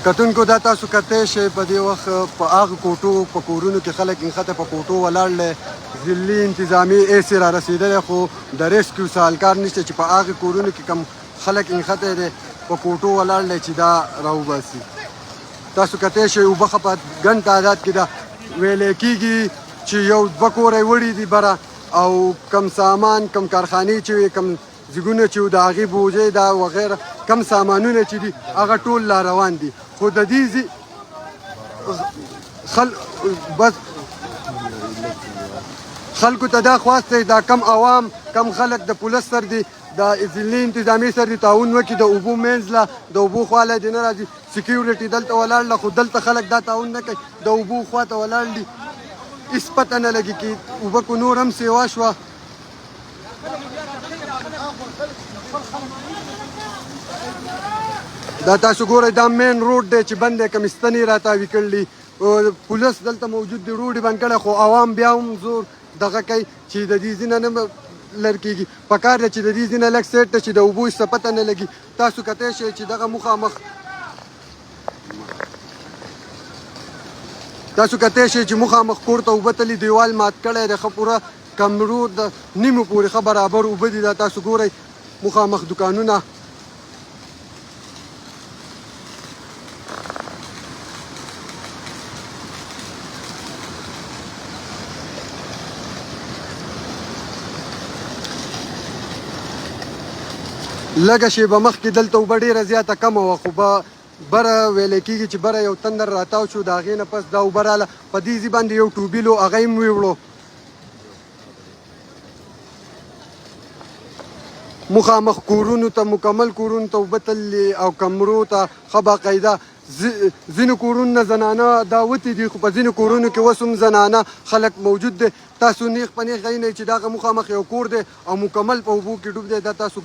کتونکو دا تاسو کتلی شئ په دې وخت په هغه کوټو په کورونو کې خلک نښته په کوټو ولاړ دی ضلعي انتظامي ایسې را رسېدلی خو د ریسکیو سهالکار نشته چې په هغه کورونو کې کم خلک نښتی دی په کوټو ولاړ دی چې دا راوباسي. تاسو کتلی شئ اوبه ښه په ګڼ تعداد کې ده ویلی کېږي چې یو دوه کوره یې وړي دي بره او کم سامان کم کارخانې چې وي کم زیګونه چې د هغې بوجۍ دا وغیره کم سامانونه چې دي هغه ټول لا روان دي خو د دې بس خلکو ته دا خواست دی دا کم عوام کم خلک د پولیس سره دي د ضلعي انتظامي سره دي تعاون وکړي د اوبو منځ له د اوبو خواله دې نه راځي سکیورټي دلته ولاړ له خو دلته خلک دا تعاون نه کوي د اوبو خواته ولاړ دي هېڅ پته نه لګي چې اوبه کو نور هم سیوا شوه. دا تاسو ګورئ دا مین روډ دی چې بند دی کم ستنې راتاوي کړلي پولیس دلته موجود دی روډ یې بند کړی خو عوام بیا هم زور دغه کوي چې د دې ځینه نه لر کېږي پکار دی چې د دې ځینه لږ سیټ ته چې د اوبو هېڅ پته نه لګي. تاسو کتلی شئ چې دغه مخامخ تاسو کتلی شئ چې مخامخ کور ته اوبه تلي دیوال مات کړی دی ښه پوره کمرو د نیمو پورې ښه برابر اوبه دي دا تاسو ګورئ مخامخ دوکانونه لږه شیبه مخکې دلته اوبه ډېره زیاته کمه وه خو به بره ویلی کېږي چې بره یو تندر راتاو شو د هغې نه پس دا اوبه راله په دې ځي باندې یو ټوبیل و هغه یې هم ویوړو مخامخ کورونو ته مکمل کورونو ته اوبه تللي او کمرو ته ښه باقاعده ځینو کورونو نه زنانه دا وتې دي خو په ځینو کورونو کې اوس هم زنانه خلک موجود دی. تاسو نیغ په نیغ غینئ چې دغه مخامخ یو کور دی او مکمل په اوبو کې ډوب دی دا تاسو